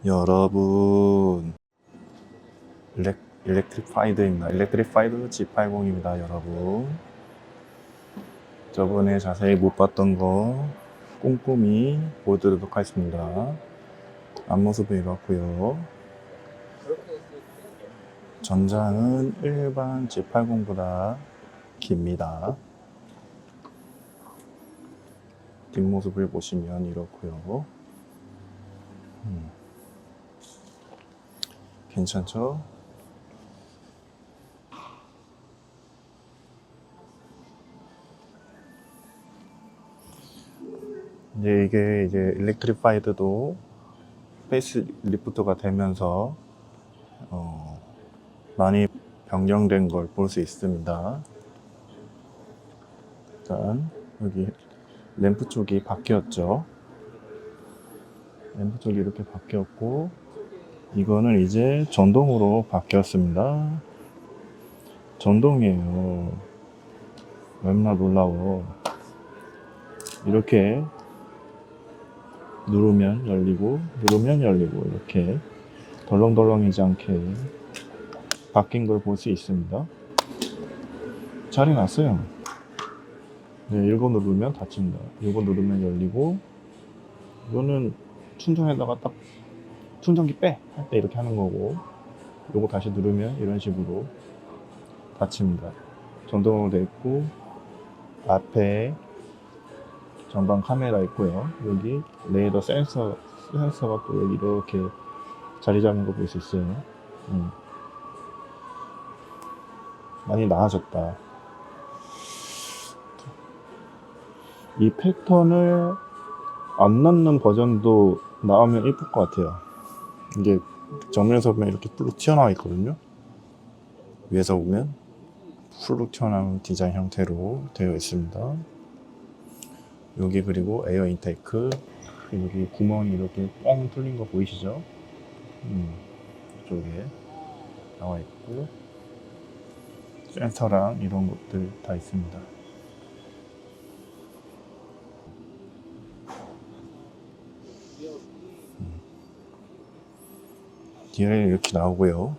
여러분, 일렉트리파이드입니다. 일렉트리파이드 G80입니다, 여러분. 저번에 자세히 못 봤던 거 꼼꼼히 보여드리도록 하겠습니다. 앞모습은 이렇고요. 전장은 일반 G80보다 깁니다. 뒷모습을 보시면 이렇고요. 괜찮죠? 이게 일렉트리파이드도 페이스 리프트가 되면서 많이 변경된 걸 볼 수 있습니다. 일단 여기 램프 쪽이 바뀌었죠. 램프 쪽이 이렇게 바뀌었고, 이거는 이제 전동으로 바뀌었습니다. 전동이에요. 얼마나 놀라워. 이렇게 누르면 열리고 이렇게 덜렁덜렁이지 않게 바뀐 걸 볼 수 있습니다. 잘 해놨어요. 네, 이거 누르면 닫힙니다. 이거 누르면 열리고, 이거는 충전에다가 딱 충전기 빼! 할 때 이렇게 하는 거고, 요거 다시 누르면 이런 식으로 닫힙니다. 전동으로 되어 있고, 앞에 전방 카메라 있고요. 여기 레이더 센서가 또 여기 이렇게 자리 잡는 거 볼 수 있어요. 많이 나아졌다. 이 패턴을 안 넣는 버전도 나오면 이쁠 것 같아요. 이게 정면에서 보면 이렇게 뿔룩 튀어나와 있거든요. 위에서 보면 뿔룩 튀어나온 디자인 형태로 되어 있습니다. 여기 그리고 에어 인테이크, 여기 구멍이 이렇게 뻥 뚫린 거 보이시죠? 이쪽에 나와 있고, 센서랑 이런 것들 다 있습니다. 뒤에 이렇게 나오고요.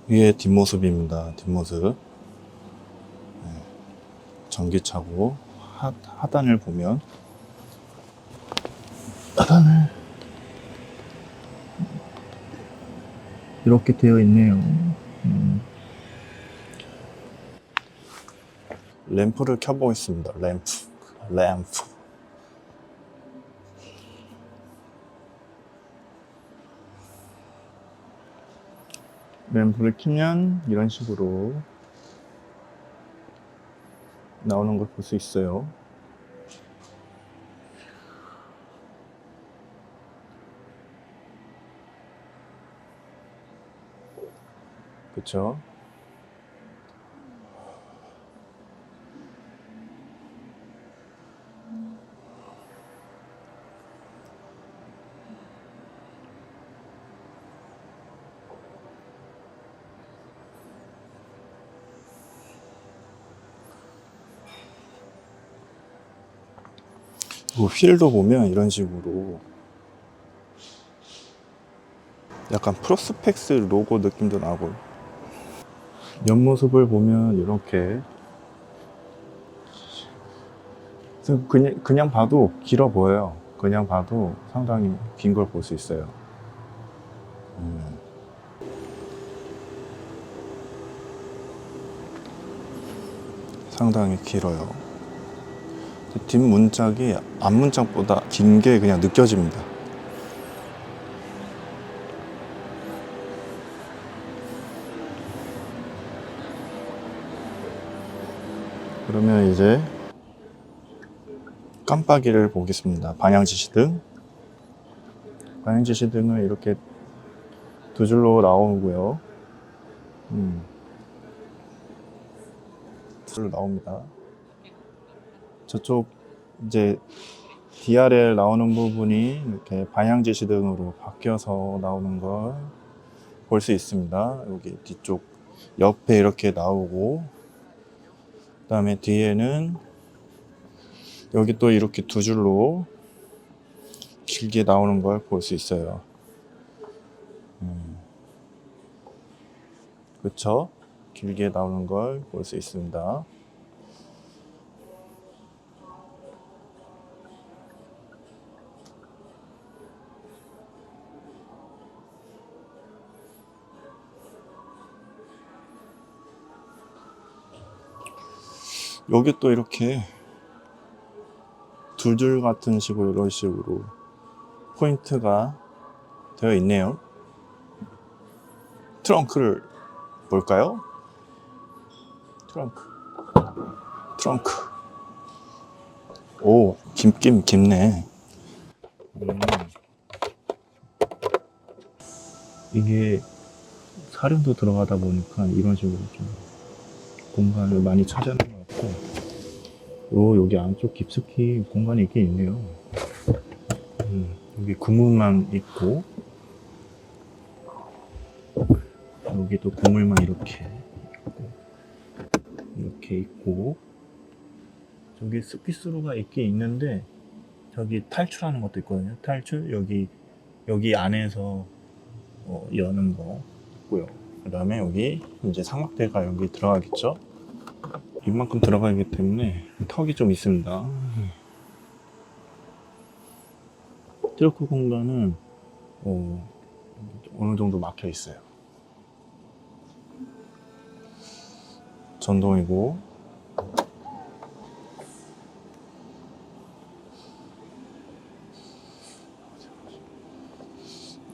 위에 뒷모습입니다. 뒷모습. 전기차고, 하단을 보면, 하단을 이렇게 되어 있네요. 램프를 켜보겠습니다. 램프. 램프를 켜면 이런 식으로 나오는 걸 볼 수 있어요. 그쵸? 그리고 휠도 보면 이런 식으로 약간 프로스펙스 로고 느낌도 나고, 옆모습을 보면 이렇게 그냥 봐도 길어 보여요. 그냥 봐도 상당히 긴 걸 볼 수 있어요. 상당히 길어요. 뒷문짝이 앞문짝보다 긴 게 그냥 느껴집니다. 그러면 이제 깜빡이를 보겠습니다. 방향지시등. 방향지시등은 이렇게 두 줄로 나오고요. 둘로 나옵니다. 저쪽 이제 DRL 나오는 부분이 이렇게 방향 지시등으로 바뀌어서 나오는 걸 볼 수 있습니다. 여기 뒤쪽 옆에 이렇게 나오고, 그 다음에 뒤에는 여기 또 이렇게 두 줄로 길게 나오는 걸 볼 수 있어요. 그쵸? 길게 나오는 걸 볼 수 있습니다. 여기 또 이렇게 두 줄 같은 식으로 이런 식으로 포인트가 되어 있네요. 트렁크를 볼까요? 트렁크. 오, 깊긴 깊네. 이게 사륜도 들어가다 보니까 이런 식으로 좀 공간을 많이 차지하는 것 같고, 여기 안쪽 깊숙이 공간이 있긴 있네요. 여기 구멍만 있고, 여기도 구멍만 이렇게 있고, 저기 스피스로가 있긴 있는데, 저기 탈출하는 것도 있거든요. 탈출, 여기 안에서 여는 거 있고요. 그 다음에 여기 이제 상막대가 여기 들어가겠죠. 이만큼 들어가기 때문에 턱이 좀 있습니다. 트렁크 공간은 어느 정도 막혀 있어요. 전동이고,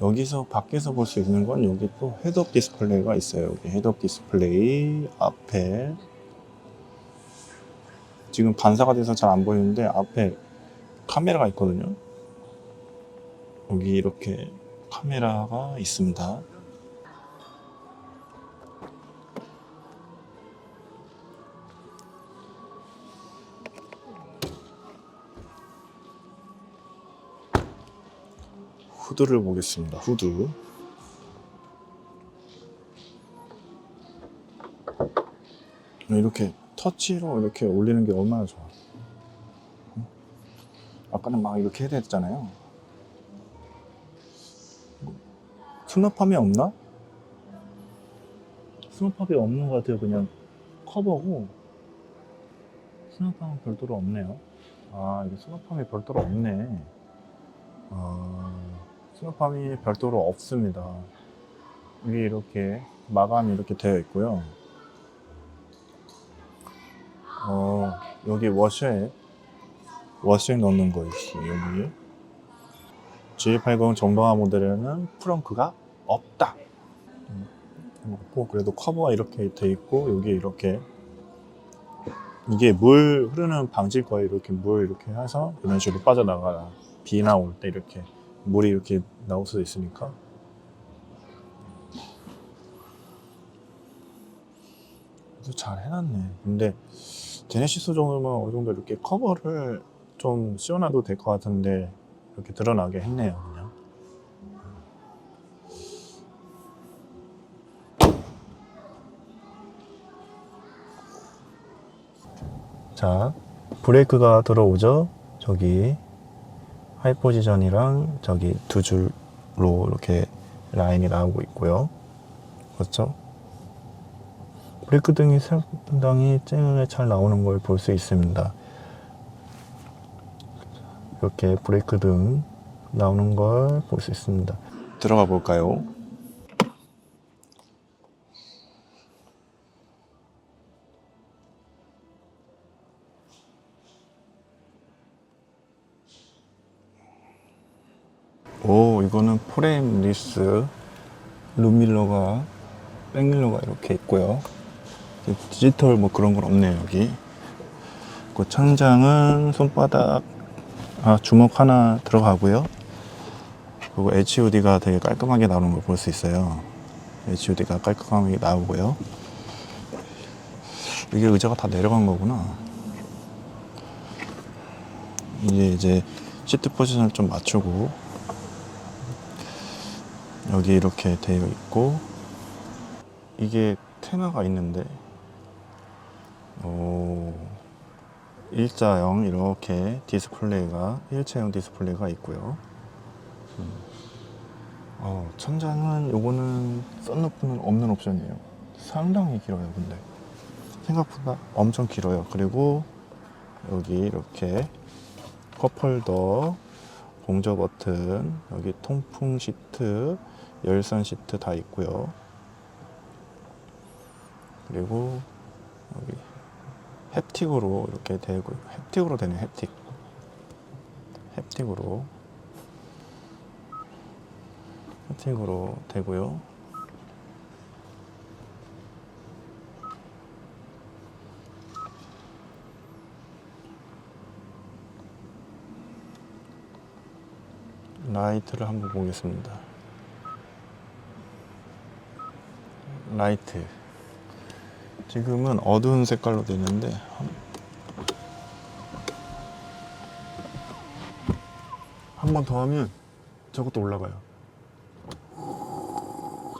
여기서 밖에서 볼 수 있는 건 여기 또 헤드업 디스플레이가 있어요. 여기 헤드업 디스플레이 앞에 지금 반사가 돼서 잘 안 보이는데 앞에 카메라가 있거든요. 여기 이렇게 카메라가 있습니다. 후드를 보겠습니다. 후드. 이렇게 터치로 이렇게 올리는 게 얼마나 좋아. 아까는 막 이렇게 해야 됐잖아요. 스노팝이 없나? 스노팝이 없는 것 같아요. 그냥 커버고 스노팝은 별도로 없네요. 아, 이게 스노팝이 별도로 없네. 스노팝이 별도로 없습니다. 위에 이렇게 마감이 이렇게 되어 있고요. 여기 워셔에 넣는 거 있어요. 여기 G80 정동화 모델에는 프렁크가 없다. 그래도 커버가 이렇게 돼 있고, 여기 이렇게 이게 물 흐르는 방지일 거예요. 이렇게 물 이렇게 해서 이런 식으로 빠져나가라. 비나 올 때 이렇게 물이 이렇게 나올 수도 있으니까. 그래서 잘 해놨네. 근데 제네시스 정도면 어느 정도 이렇게 커버를 좀 씌워놔도 될 것 같은데 이렇게 드러나게 했네요. 그냥. 자, 브레이크가 들어오죠. 저기 하이 포지션이랑 저기 두 줄로 이렇게 라인이 나오고 있고요. 그렇죠? 브레이크 등이 상당히 쨍하게 잘 나오는 걸 볼 수 있습니다. 이렇게 브레이크 등 나오는 걸 볼 수 있습니다. 들어가 볼까요? 오, 이거는 프레임 리스 룸밀러가 백밀러가 이렇게 있고요. 디지털 뭐 그런 건 없네요. 여기 그 천장은 손바닥 주먹 하나 들어가고요. 그리고 HUD가 되게 깔끔하게 나오는 걸 볼 수 있어요. HUD가 깔끔하게 나오고요. 이게 의자가 다 내려간 거구나. 이제 시트 포지션을 좀 맞추고, 여기 이렇게 되어 있고, 이게 테마가 있는데, 일자형 이렇게 디스플레이가, 일체형 디스플레이가 있고요. 천장은 요거는 썬루프는 없는 옵션이에요. 상당히 길어요. 근데 생각보다 엄청 길어요. 그리고 여기 이렇게 컵홀더, 공조 버튼, 여기 통풍 시트, 열선 시트 다 있고요. 그리고 여기 햅틱으로 이렇게 되고, 햅틱으로 되네. 햅틱으로 되고요. 라이트를 한번 보겠습니다. 라이트 지금은 어두운 색깔로 되어 있는데, 한 번 더 하면 저것도 올라가요.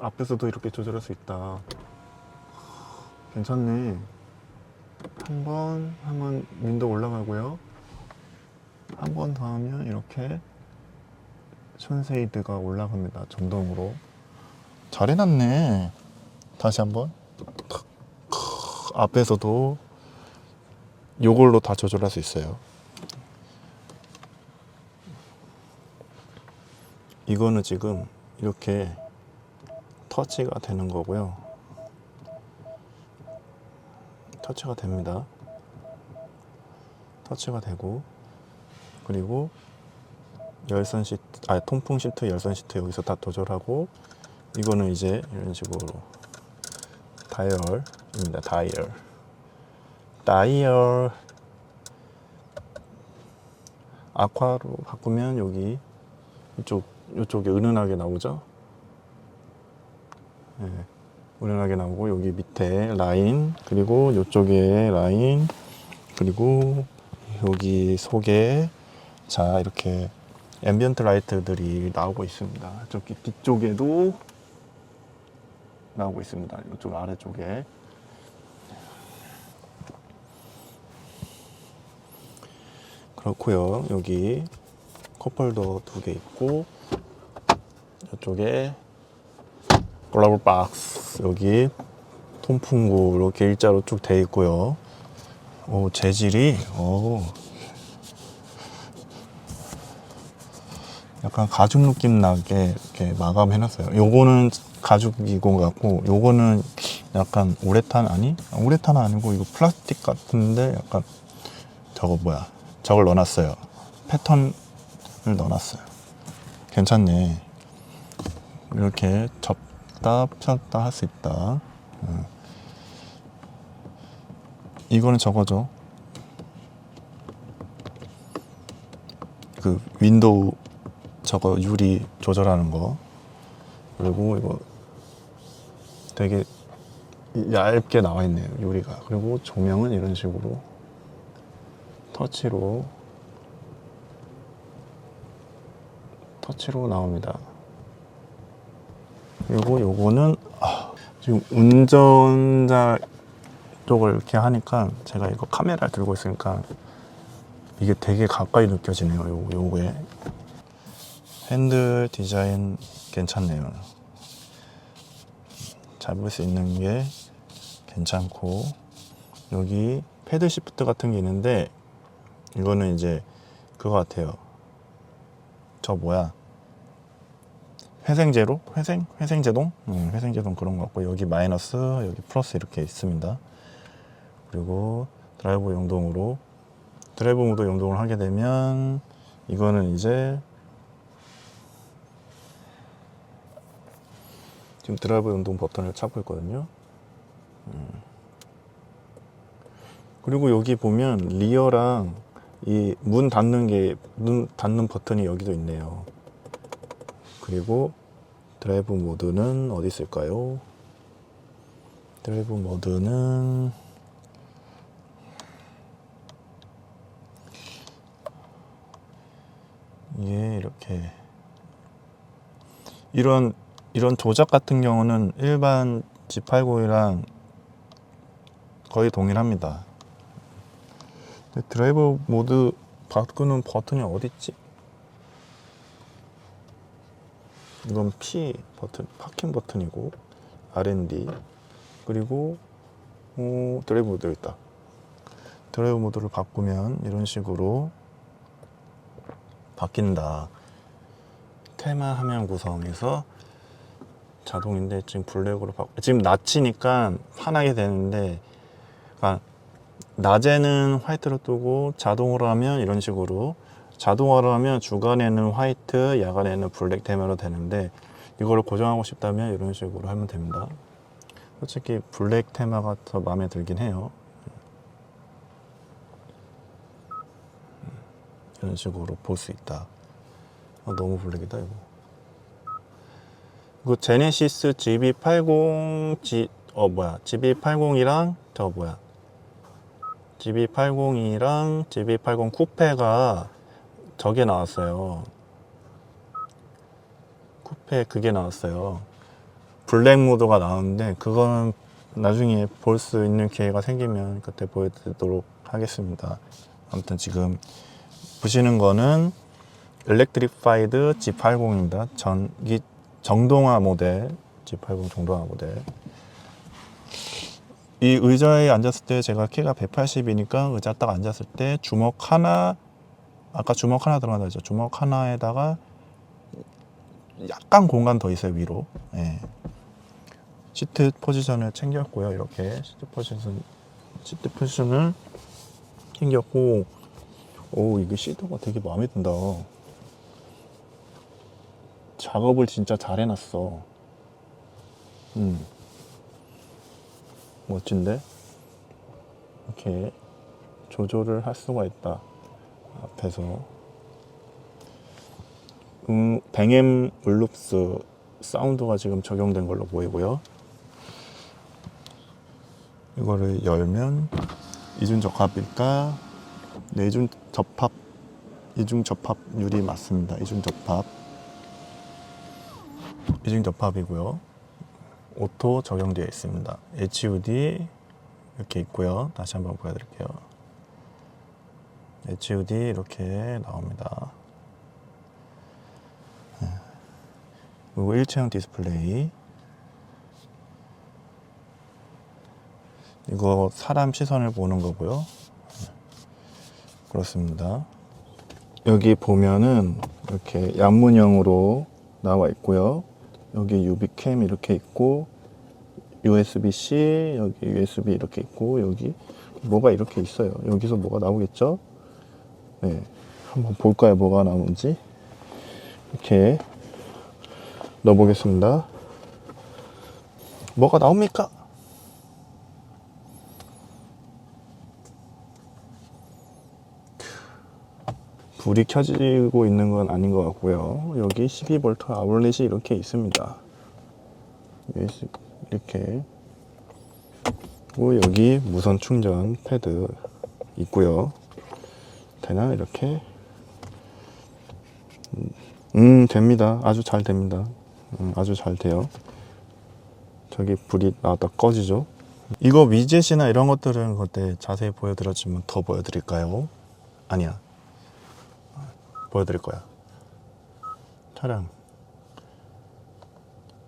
앞에서도 이렇게 조절할 수 있다. 괜찮네. 한 번 하면 윈도우 올라가고요. 한 번 더 하면 이렇게 션세이드가 올라갑니다. 정동으로. 잘 해놨네. 다시 한번. 앞에서도 요걸로 다 조절할 수 있어요. 이거는 지금 이렇게 터치가 되는 거고요. 터치가 됩니다. 터치가 되고, 그리고 열선 시트, 통풍 시트, 열선 시트 여기서 다 조절하고, 이거는 이제 이런 식으로 다이얼입니다. 다이얼 아쿠아로 바꾸면 여기 이쪽에 은은하게 나오죠. 네, 은은하게 나오고, 여기 밑에 라인, 그리고 이쪽에 라인, 그리고 여기 속에 자 이렇게 앰비언트 라이트들이 나오고 있습니다. 저기 뒤쪽에도 나오고 있습니다. 이쪽 아래쪽에. 그렇고요. 여기 컵홀더 2개 있고, 이쪽에 글러브 박스, 여기 통풍구 이렇게 일자로 쭉 돼 있고요. 재질이 약간 가죽 느낌 나게 이렇게 마감해 놨어요. 요거는 가죽이고 같고, 요거는 약간 우레탄은 아니고 이거 플라스틱 같은데, 약간 저걸 넣어놨어요. 패턴을 넣어놨어요. 괜찮네. 이렇게 접다 폈다 할 수 있다. 이거는 저거죠. 그 윈도우 저거 유리 조절하는 거. 그리고 이거 되게 얇게 나와 있네요, 유리가. 그리고 조명은 이런 식으로 터치로 나옵니다. 그리고 요거는 지금 운전자 쪽을 이렇게 하니까, 제가 이거 카메라를 들고 있으니까 이게 되게 가까이 느껴지네요. 요거에 핸들 디자인 괜찮네요. 잡을 수 있는 게 괜찮고, 여기 패드 시프트 같은 게 있는데, 이거는 이제 그거 같아요. 회생제동? 회생제동 그런 거 같고, 여기 마이너스, 여기 플러스 이렇게 있습니다. 그리고 드라이브 모드 용동을 하게 되면, 이거는 이제 지금 드라이브 용동 버튼을 찾고 있거든요. 그리고 여기 보면 리어랑 이 문 닫는 버튼이 여기도 있네요. 그리고 드라이브 모드는 어디 있을까요? 드라이브 모드는 이게 이렇게 이런 조작 같은 경우는 일반 G80이랑 거의 동일합니다. 드라이브 모드 바꾸는 버튼이 어디 있지? 이건 P 버튼, 파킹 버튼이고 R&D 그리고 드라이브 모드 있다. 드라이브 모드를 바꾸면 이런 식으로 바뀐다. 테마 화면 구성에서 자동인데 지금 블랙으로 지금 낮이니까 환하게 되는데, 그러니까 낮에는 화이트로 뜨고 자동으로 하면 이런 식으로, 자동화로 하면 주간에는 화이트, 야간에는 블랙 테마로 되는데 이거를 고정하고 싶다면 이런 식으로 하면 됩니다. 솔직히 블랙 테마가 더 마음에 들긴 해요. 이런 식으로 볼 수 있다. 너무 블랙이다 이거. 이거 제네시스 GB80 GB80이랑 GB80이랑 GB80 쿠페가 저게 나왔어요. 쿠페 그게 나왔어요. 블랙 모드가 나오는데 그거는 나중에 볼 수 있는 기회가 생기면 그때 보여드리도록 하겠습니다. 아무튼 지금 보시는 거는 일렉트리파이드 G80입니다. 전기 정동화 모델, G80 정동화 모델. 이 의자에 앉았을 때 제가 키가 180이니까 의자 딱 앉았을 때 주먹 하나, 아까 주먹 하나 들어간다 했죠. 주먹 하나에다가 약간 공간 더 있어요, 위로. 예. 시트 포지션을 챙겼고요. 이렇게 시트 포지션을 챙겼고, 오, 이게 시트가 되게 마음에 든다. 작업을 진짜 잘 해놨어. 멋진데? 이렇게 조절을 할 수가 있다. 앞에서. 뱅엠 울룹스 사운드가 지금 적용된 걸로 보이고요. 이거를 열면 이중 접합일까? 네, 이중 접합률이 맞습니다. 이중 접합이고요. 오토 적용되어 있습니다. HUD 이렇게 있고요. 다시 한번 보여드릴게요. HUD 이렇게 나옵니다. 그리고 일체형 디스플레이. 이거 사람 시선을 보는 거고요. 그렇습니다. 여기 보면은 이렇게 양문형으로 나와 있고요. 여기 유비캠 이렇게 있고, USB-C, 여기 USB 이렇게 있고, 여기 뭐가 이렇게 있어요. 여기서 뭐가 나오겠죠? 네, 한번 볼까요? 뭐가 나오는지. 이렇게 넣어보겠습니다. 뭐가 나옵니까? 불이 켜지고 있는 건 아닌 것 같고요. 여기 12V 아울렛이 이렇게 있습니다. 이렇게. 그리고 여기 무선 충전 패드 있고요. 되나? 이렇게. 됩니다. 아주 잘 됩니다. 아주 잘 돼요. 저기 불이 나왔다 꺼지죠. 이거 위젯이나 이런 것들은 그때 자세히 보여드렸지만 더 보여드릴까요? 아니야. 보여드릴 거야. 차량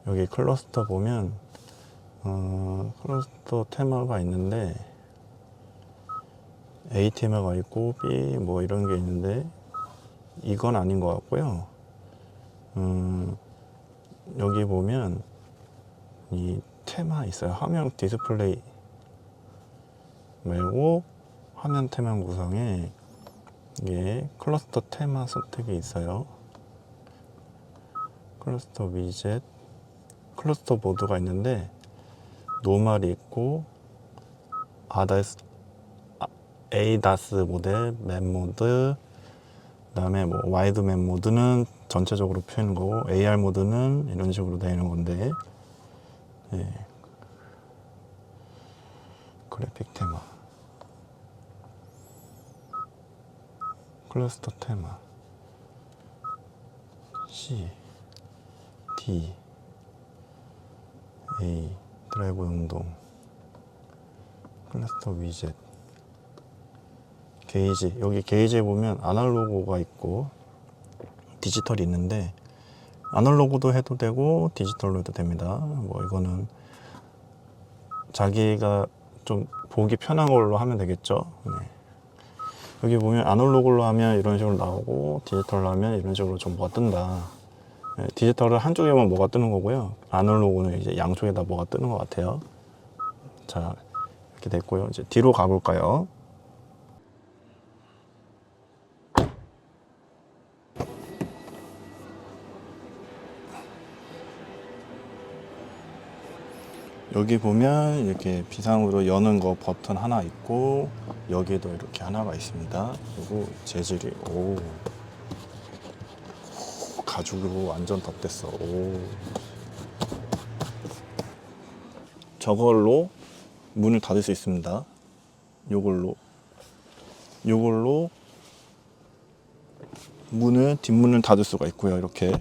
여기 클러스터 보면 클러스터 테마가 있는데 A 테마가 있고 B 뭐 이런 게 있는데 이건 아닌 것 같고요. 여기 보면 이 테마 있어요. 화면 디스플레이 말고 화면 테마 구성에 이게 클러스터 테마 선택이 있어요. 클러스터 위젯, 클러스터 모드가 있는데 노멀이 있고 ADAS 모델, 맵 모드, 그다음에 뭐 와이드 맵 모드는 전체적으로 펴는 거고, AR 모드는 이런 식으로 되는 건데, 네. 그래픽 테마, 클러스터 테마, C, D, A, 드라이브 연동, 클러스터 위젯, 게이지. 여기 게이지에 보면 아날로그가 있고 디지털이 있는데, 아날로그도 해도 되고 디지털로 해도 됩니다. 뭐 이거는 자기가 좀 보기 편한 걸로 하면 되겠죠. 네. 여기 보면 아날로그로 하면 이런 식으로 나오고, 디지털로 하면 이런 식으로 좀 뭐가 뜬다. 네, 디지털은 한쪽에만 뭐가 뜨는 거고요, 아날로그는 이제 양쪽에다 뭐가 뜨는 것 같아요. 자, 이렇게 됐고요. 이제 뒤로 가볼까요? 여기 보면 이렇게 비상으로 여는 거 버튼 하나 있고, 여기에도 이렇게 하나가 있습니다. 그리고 재질이, 오, 가죽으로 완전 덧댔어. 오. 저걸로 문을 닫을 수 있습니다. 요걸로 뒷문을 닫을 수가 있고요, 이렇게.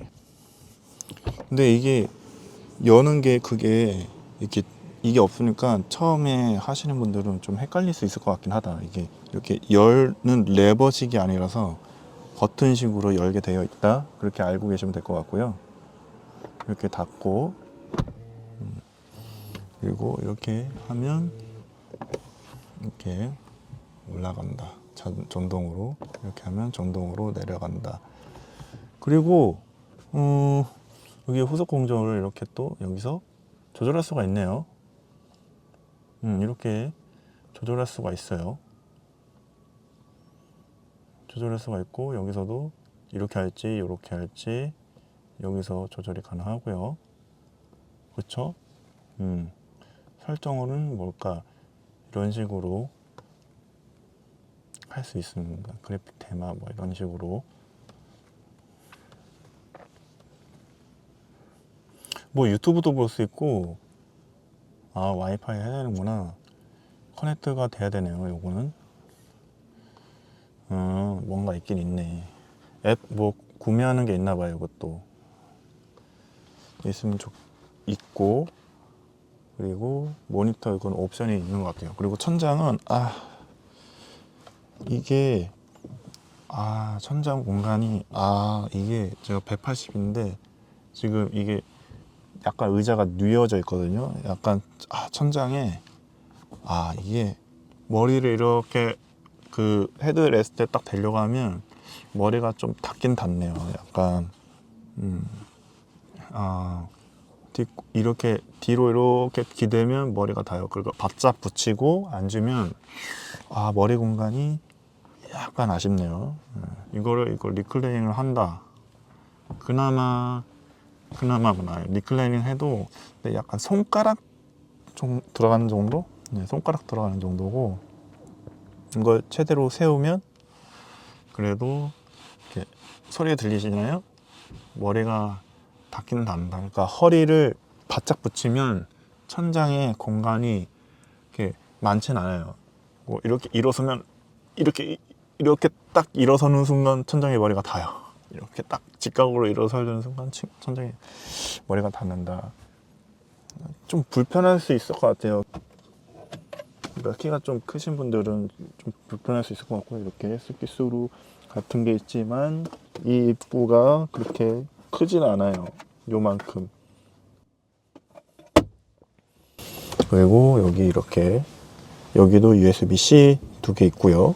근데 이게 여는 게, 그게 이게 없으니까 처음에 하시는 분들은 좀 헷갈릴 수 있을 것 같긴 하다. 이게 이렇게 열는 레버식이 아니라서 버튼식으로 열게 되어 있다, 그렇게 알고 계시면 될 것 같고요. 이렇게 닫고, 그리고 이렇게 하면 이렇게 올라간다. 전동으로. 이렇게 하면 전동으로 내려간다. 그리고 여기 후속 공조를 이렇게 또 여기서 조절할 수가 있네요. 이렇게 조절할 수가 있어요. 조절할 수가 있고, 여기서도 이렇게 할지 이렇게 할지 여기서 조절이 가능하고요. 그쵸? 설정어는 뭘까? 이런 식으로 할 수 있습니다. 그래픽 테마 뭐 이런 식으로. 뭐 유튜브도 볼 수 있고, 아, 와이파이 해야 되는구나. 커넥트가 돼야 되네요, 요거는. 뭔가 있긴 있네. 앱 뭐 구매하는 게 있나 봐요, 이것도. 있으면 있고, 그리고 모니터, 이건 옵션이 있는 것 같아요. 그리고 천장은, 이게, 천장 공간이, 이게 제가 180인데 지금 이게 약간 의자가 뉘어져 있거든요. 약간 천장에, 이게 머리를 이렇게 그 헤드레스트에 딱 대려고 하면 머리가 좀 닿긴 닿네요. 약간 이렇게 뒤로 이렇게 기대면 머리가 닿아요. 그리고 바짝 붙이고 앉으면 머리 공간이 약간 아쉽네요. 이걸 리클레이닝을 한다. 그나마 나아요. 리클레이닝 해도 약간 손가락 좀 들어가는 정도? 네, 손가락 들어가는 정도고, 이걸 최대로 세우면 그래도 이렇게 소리 들리시나요? 머리가 닿기는 닿는다. 그러니까 허리를 바짝 붙이면 천장에 공간이 이렇게 많진 않아요. 뭐 이렇게 일어서면 이렇게 딱 일어서는 순간 천장에 머리가 닿아요. 이렇게 딱 직각으로 일어서는 순간 천장에 머리가 닿는다. 좀 불편할 수 있을 것 같아요. 그러니까 키가 좀 크신 분들은 좀 불편할 수 있을 것 같고, 이렇게 스키스루 같은 게 있지만 이 입구가 그렇게 크진 않아요. 요만큼. 그리고 여기 이렇게, 여기도 USB-C 2개 있고요.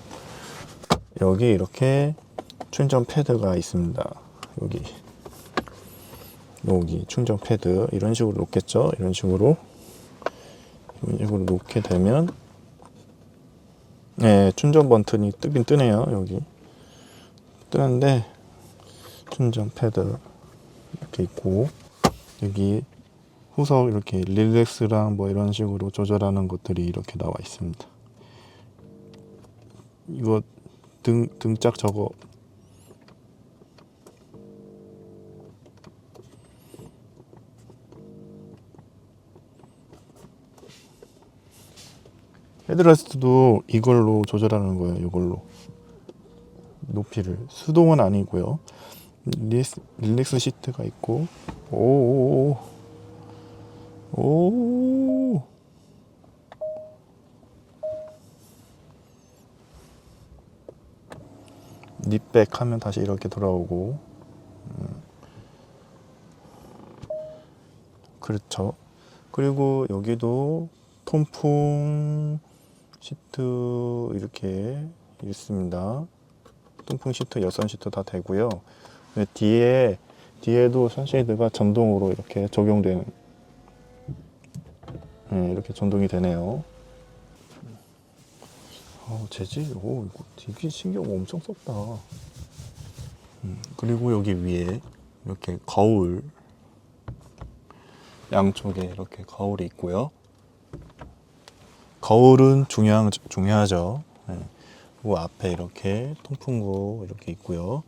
여기 이렇게 충전 패드가 있습니다. 여기 충전 패드 이런 식으로 놓겠죠. 이런 식으로 놓게 되면, 네, 충전 버튼이 뜨긴 뜨네요. 여기 뜨는데 충전 패드 이렇게 있고, 여기 후석 이렇게 릴렉스랑 뭐 이런 식으로 조절하는 것들이 이렇게 나와 있습니다. 이거 등짝 저거 헤드레스트도 이걸로 조절하는 거예요. 이걸로 높이를. 수동은 아니고요. 릴렉스 시트가 있고. 오. 립백 하면 다시 이렇게 돌아오고. 그렇죠. 그리고 여기도 통풍 시트 이렇게 있습니다. 통풍 시트, 여선 시트 다 되고요. 뒤에도 선쉐이드가 전동으로 이렇게 적용되는, 이렇게 전동이 되네요. 재질, 이거 되게 신경 엄청 썼다. 그리고 여기 위에 이렇게 거울, 양쪽에 이렇게 거울이 있고요. 거울은 중요하죠. 그리고 앞에 이렇게 통풍구 이렇게 있고요.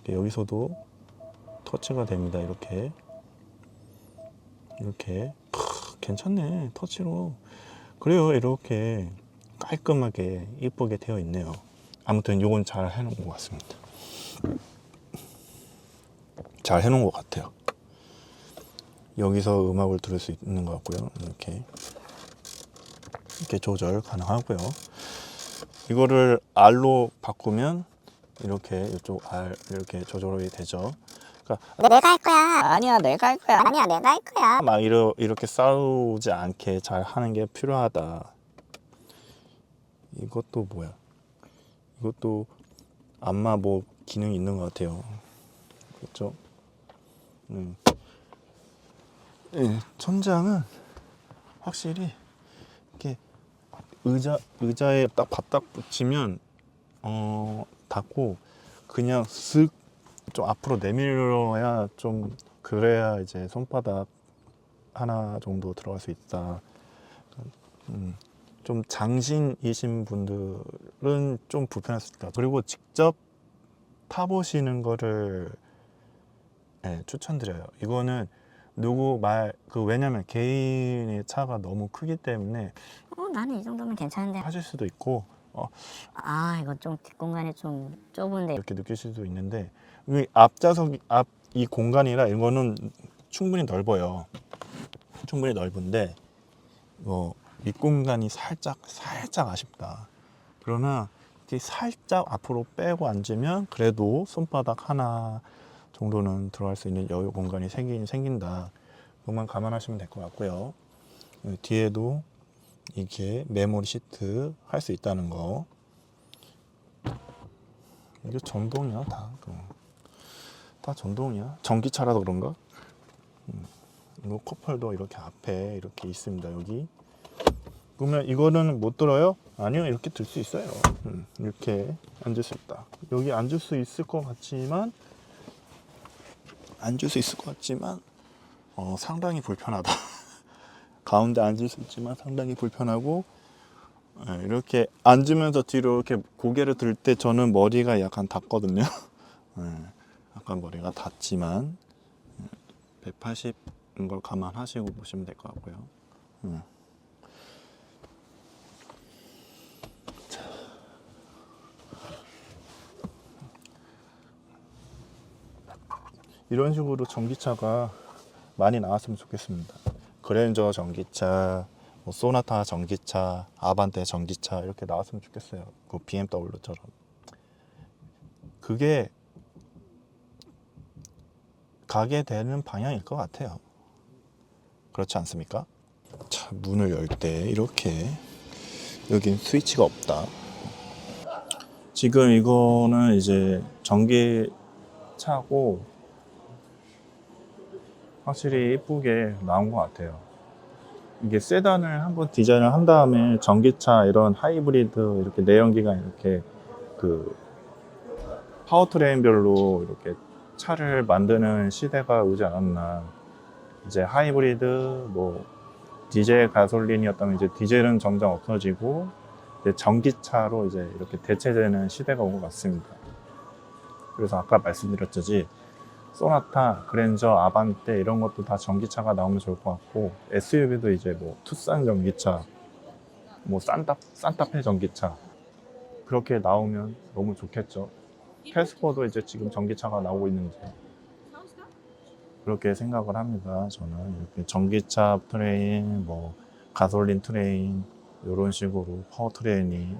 여기서도 터치가 됩니다. 이렇게 괜찮네, 터치로. 그래요, 이렇게 깔끔하게 이쁘게 되어 있네요. 아무튼 이건 잘 해놓은 것 같습니다. 잘 해놓은 것 같아요. 여기서 음악을 들을 수 있는 것 같고요. 이렇게 조절 가능하고요. 이거를 R로 바꾸면 이렇게 이쪽 R 이렇게 조절이 되죠. 그러니까 내가 할 거야. 아니야, 내가 할 거야. 아니야, 내가 할 거야. 막 이렇게 싸우지 않게 잘 하는 게 필요하다. 이것도 뭐야? 이것도 안마 뭐 기능이 있는 것 같아요. 그렇죠? 천장은 확실히 이렇게 의자에 딱 바닥 붙이면 닫고 그냥 쓱 좀 앞으로 내밀어야 좀, 그래야 이제 손바닥 하나 정도 들어갈 수 있다. 좀 장신이신 분들은 좀 불편할 수 있다. 그리고 직접 타보시는 거를 추천드려요. 이거는 왜냐면 개인의 차가 너무 크기 때문에 나는 이 정도면 괜찮은데 하실 수도 있고, 이거 좀 뒷공간이 좀 좁은데 이렇게 느낄 수도 있는데, 앞좌석 앞 이 공간이라 이거는 충분히 넓어요. 충분히 넓은데 윗공간이 살짝 아쉽다. 그러나 이렇게 살짝 앞으로 빼고 앉으면 그래도 손바닥 하나 정도는 들어갈 수 있는 여유 공간이 생긴다. 그것만 감안하시면 될 것 같고요. 뒤에도 이게 메모리 시트 할 수 있다는 거. 이게 전동이야, 다 전동이야. 전기차라서 그런가? 이거 컵홀더 이렇게 앞에 이렇게 있습니다. 여기. 그러면 이거는 못 들어요? 아니요, 이렇게 들 수 있어요. 이렇게 앉을 수 있다. 여기 앉을 수 있을 것 같지만 상당히 불편하다. 가운데 앉을 수 있지만 상당히 불편하고, 이렇게 앉으면서 뒤로 이렇게 고개를 들 때 저는 머리가 약간 닿거든요. 약간 머리가 닿지만 180인 걸 감안하시고 보시면 될 것 같고요. 이런 식으로 전기차가 많이 나왔으면 좋겠습니다. 그랜저 전기차, 소나타 전기차, 아반떼 전기차 이렇게 나왔으면 좋겠어요. 그 BMW처럼. 그게 가게 되는 방향일 것 같아요. 그렇지 않습니까? 자, 문을 열 때 이렇게, 여긴 스위치가 없다. 지금 이거는 이제 전기차고 확실히 이쁘게 나온 것 같아요. 이게 세단을 한번 디자인을 한 다음에 전기차 이런 하이브리드 이렇게 내연기관 이렇게 파워트레인별로 이렇게 차를 만드는 시대가 오지 않았나. 이제 하이브리드, 디젤 가솔린이었다면 이제 디젤은 점점 없어지고 이제 전기차로 이제 이렇게 대체되는 시대가 온 것 같습니다. 그래서 아까 말씀드렸듯이 소나타, 그랜저, 아반떼 이런 것도 다 전기차가 나오면 좋을 것 같고, SUV도 이제 투싼 전기차 뭐 산타페 전기차 그렇게 나오면 너무 좋겠죠. 캐스퍼도 이제 지금 전기차가 나오고 있는데 그렇게 생각을 합니다. 저는 이렇게 전기차 트레인, 뭐 가솔린 트레인 이런 식으로 파워 트레인이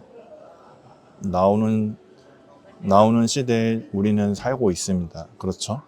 나오는 시대에 우리는 살고 있습니다. 그렇죠?